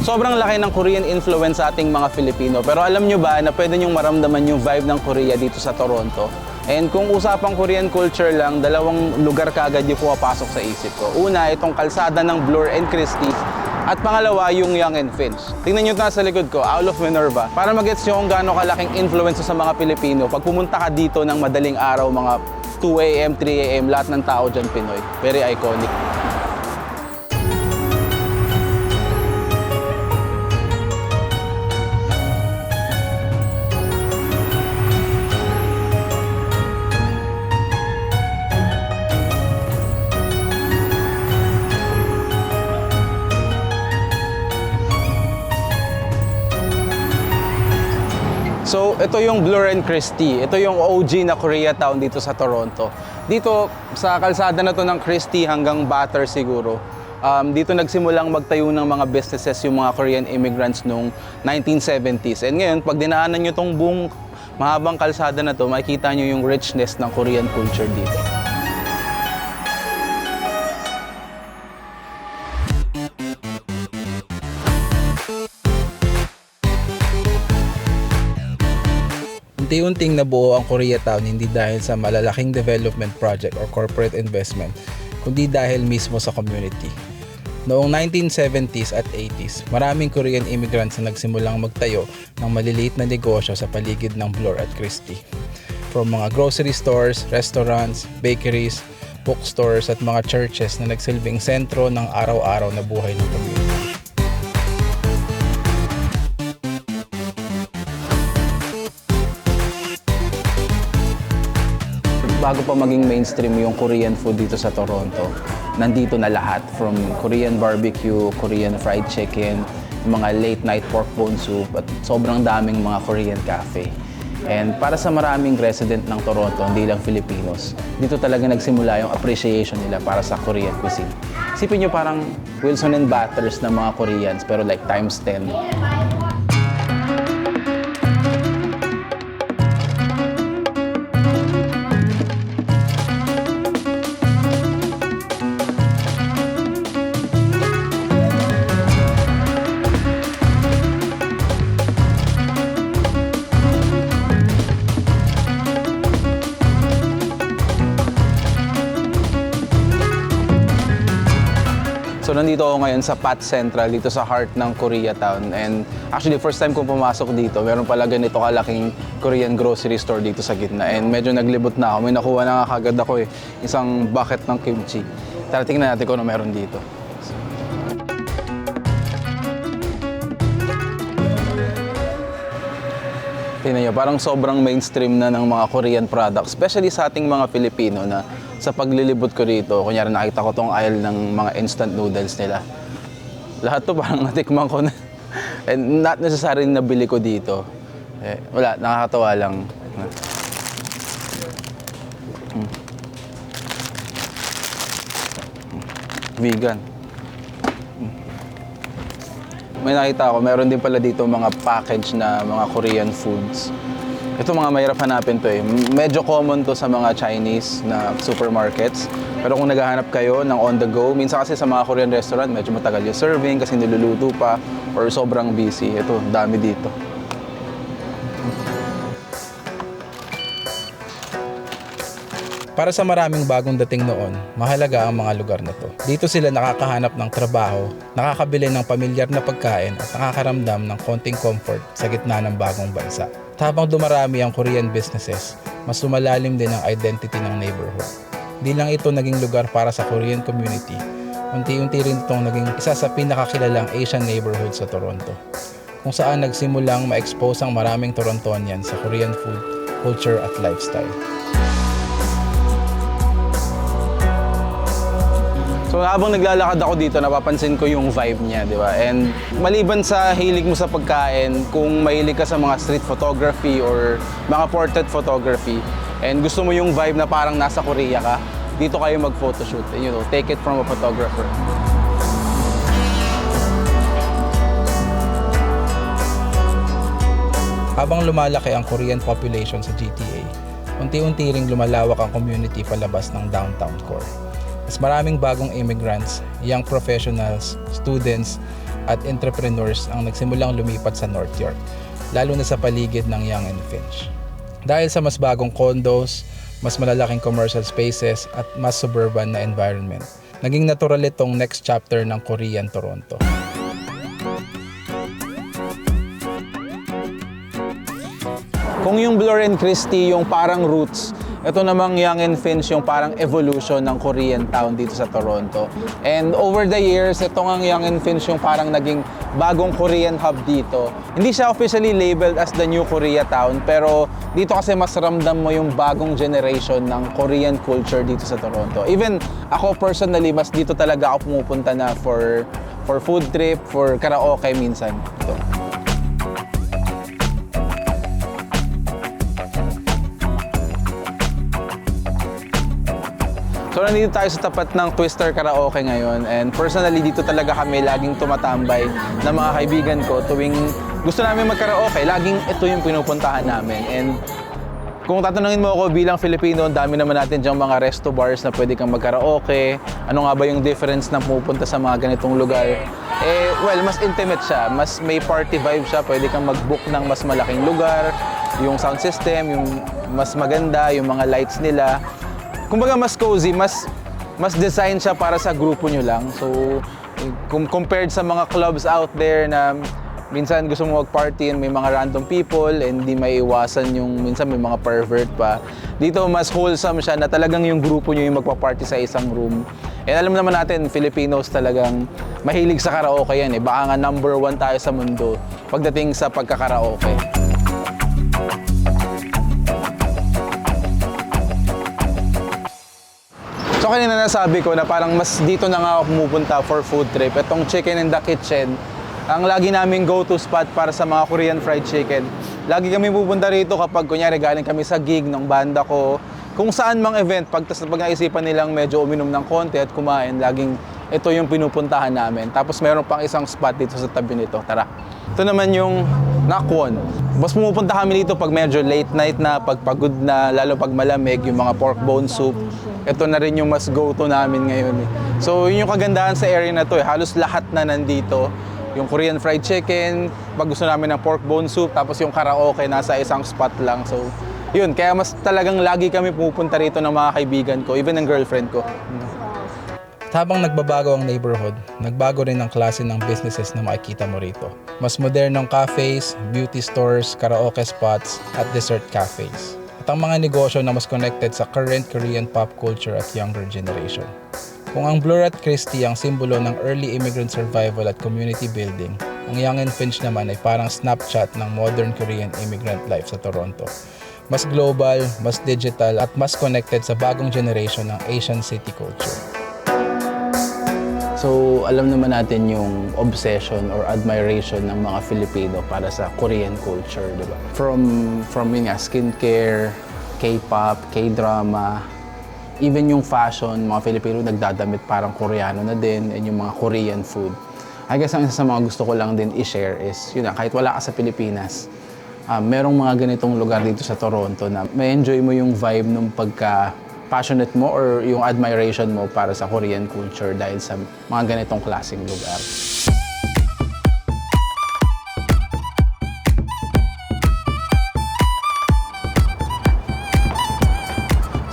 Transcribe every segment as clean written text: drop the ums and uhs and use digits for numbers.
Sobrang laki ng Korean influence sa ating mga Filipino. Pero alam nyo ba na pwede nyong maramdaman yung vibe ng Korea dito sa Toronto? And kung usapang Korean culture lang, dalawang lugar kaagad yung pumapasok sa isip ko. Una, itong kalsada ng Bloor and Christie. At pangalawa, yung Yonge and Finch. Tingnan nyo sa likod ko, Owl of Minerva. Para mag-gets nyo kung gaano kalaking influence sa mga Pilipino, pag pumunta ka dito ng madaling araw, mga 2 a.m., 3 a.m., lahat ng tao dyan Pinoy. Very iconic. So, ito yung Bloor and Christie. Ito yung OG na Koreatown dito sa Toronto. Dito, sa kalsada na to ng Christie hanggang Batter siguro, dito nagsimulang magtayo ng mga businesses yung mga Korean immigrants noong 1970s. And ngayon, pag dinaanan nyo tong buong mahabang kalsada na to, makikita nyo yung richness ng Korean culture dito. Unti-unting nabuo ang Koreatown hindi dahil sa malalaking development project or corporate investment, kundi dahil mismo sa community. Noong 1970s at 80s, maraming Korean immigrants na nagsimulang magtayo ng maliliit na negosyo sa paligid ng Bloor at Christie. From mga grocery stores, restaurants, bakeries, bookstores at mga churches na nagsilbing sentro ng araw-araw na buhay ng community. Bago pa maging mainstream yung Korean food dito sa Toronto, nandito na lahat. From Korean barbecue, Korean fried chicken, mga late night pork bone soup, at sobrang daming mga Korean cafe. And para sa maraming resident ng Toronto, hindi lang Filipinos, dito talaga nagsimula yung appreciation nila para sa Korean cuisine. Isipin nyo parang Wilson and Batters ng mga Koreans, pero like times 10. So nandito ako ngayon sa Pat Central, dito sa heart ng Koreatown. And actually, first time kong pumasok dito, meron pala ganito kalaking Korean grocery store dito sa gitna. And medyo naglibot na ako. May nakuha na nga kagad ako isang bucket ng kimchi. Tara, tingnan natin kung ano meron dito. Tingnan nyo, parang sobrang mainstream na ng mga Korean products, especially sa ating mga Pilipino na sa paglilibot ko rito, kunyari nakita ko tong aisle ng mga instant noodles nila. Lahat to parang natikman ko na. And not necessarily nabili ko dito. Wala, nakakatawa lang. Vegan. May nakita ako, meron din pala dito mga package na mga Korean foods. Ito mga mahirap hanapin to Medyo common to sa mga Chinese na supermarkets. Pero kung naghahanap kayo ng on the go, minsan kasi sa mga Korean restaurant, medyo matagal yung serving kasi niluluto pa or sobrang busy. Ito, dami dito. Para sa maraming bagong dating noon, mahalaga ang mga lugar na to. Dito sila nakakahanap ng trabaho, nakakabili ng pamilyar na pagkain at nakakaramdam ng konting comfort sa gitna ng bagong bansa. Habang dumarami ang Korean businesses, mas lumalalim din ang identity ng neighborhood. Di lang ito naging lugar para sa Korean community, unti-unti rin itong naging isa sa pinakakilalang Asian neighborhood sa Toronto, kung saan nagsimulang ma-expose ang maraming Torontonian sa Korean food, culture at lifestyle. So habang naglalakad ako dito, napapansin ko yung vibe niya, di ba? And maliban sa hilig mo sa pagkain, kung mahilig ka sa mga street photography or mga portrait photography, and gusto mo yung vibe na parang nasa Korea ka, dito kayo mag-photoshoot. And, take it from a photographer. Habang lumalaki ang Korean population sa GTA, unti-unti ring lumalawak ang community palabas ng downtown core. Mas maraming bagong immigrants, young professionals, students, at entrepreneurs ang nagsimulang lumipat sa North York, lalo na sa paligid ng Yonge and Finch. Dahil sa mas bagong condos, mas malalaking commercial spaces at mas suburban na environment, naging natural itong next chapter ng Korean Toronto. Kung yung Bloor and Christie yung parang roots, ito namang Yonge and Finch yung parang evolution ng Korean town dito sa Toronto. And over the years, ito ang Yonge and Finch yung parang naging bagong Korean hub dito. Hindi siya officially labeled as the new Korea town, pero dito kasi mas ramdam mo yung bagong generation ng Korean culture dito sa Toronto. Even ako personally, mas dito talaga ako pumupunta na for food trip, for karaoke minsan. Ito. So nandito tayo sa tapat ng Twister Karaoke ngayon, and personally dito talaga kami laging tumatambay ng mga kaibigan ko tuwing gusto namin magkaraoke. Laging ito yung pinupuntahan namin. And kung tatanungin mo ako bilang Filipino, ang dami naman natin diyang mga resto bars na pwede kang magkaraoke. Ano nga ba yung difference na pumupunta sa mga ganitong lugar? Well, mas intimate siya, mas may party vibe siya, pwede kang mag-book ng mas malaking lugar, yung sound system, yung mas maganda, yung mga lights nila. Kumbaga mas cozy, mas design siya para sa grupo nyo lang. So, compared sa mga clubs out there na minsan gusto mo mag-party and may mga random people and hindi may iwasan yung minsan may mga pervert pa. Dito mas wholesome siya na talagang yung grupo nyo yung magpa-party sa isang room. And alam naman natin, Filipinos talagang mahilig sa karaoke yan eh. Baka nga number 1 tayo sa mundo pagdating sa pagkakaraoke. So kanina nasabi ko na parang mas dito na nga ako pumupunta for food trip. Itong Chicken in the Kitchen, ang lagi namin go-to spot para sa mga Korean fried chicken. Lagi kami pupunta rito kapag kunyari galing kami sa gig ng banda ko. Kung saan mang event, pag naisipan nilang medyo uminom ng konti at kumain, laging ito yung pinupuntahan namin. Tapos meron pang isang spot dito sa tabi nito. Tara. Ito naman yung Nakwon. Mas pumupunta kami dito pag medyo late night na, pag pagod na, lalo pag malamig, yung mga pork bone soup. Ito na rin yung mas go-to namin ngayon. So yun yung kagandahan sa area na to eh. Halos lahat na nandito. Yung Korean fried chicken, pag gusto namin ng pork bone soup, tapos yung karaoke nasa isang spot lang. So yun, kaya mas talagang lagi kami pupunta rito ng mga kaibigan ko, even ng girlfriend ko. Habang nagbabago ang neighborhood, nagbago rin ang klase ng businesses na makikita mo rito. Mas modernong cafes, beauty stores, karaoke spots, at dessert cafes. At ang mga negosyo na mas connected sa current Korean pop culture at younger generation. Kung ang Bloor at Christie ang simbolo ng early immigrant survival at community building, ang Yonge and Finch naman ay parang snapshot ng modern Korean immigrant life sa Toronto. Mas global, mas digital, at mas connected sa bagong generation ng Asian city culture. So, alam naman natin yung obsession or admiration ng mga Filipino para sa Korean culture, di ba? From yun nga, skincare, K-pop, K-drama, even yung fashion, mga Filipino nagdadamit parang Koreano na din, and yung mga Korean food. I guess ang isa sa mga gusto ko lang din i-share is, yun na, kahit wala ka sa Pilipinas, merong mga ganitong lugar dito sa Toronto na may enjoy mo yung vibe ng passionate mo or yung admiration mo para sa Korean culture dahil sa mga ganitong klaseng lugar.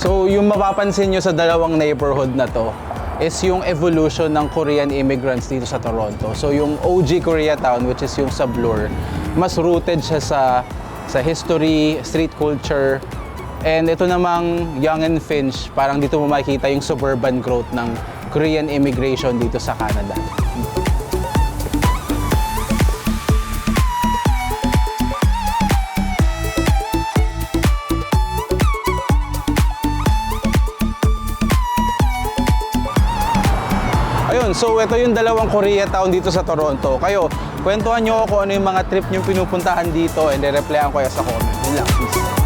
So yung mapapansin nyo sa dalawang neighborhood na to is yung evolution ng Korean immigrants dito sa Toronto. So yung OG Koreatown, which is yung sa Bloor, mas rooted siya sa history, street culture. And ito namang Yonge and Finch, parang dito mo makikita yung suburban growth ng Korean immigration dito sa Canada. Ayun, so ito yung dalawang Koreatown dito sa Toronto. Kayo, kwentuhan nyo ako ano yung mga trip nyo pinupuntahan dito and i-replyan ko yan sa comment. Yun lang, please.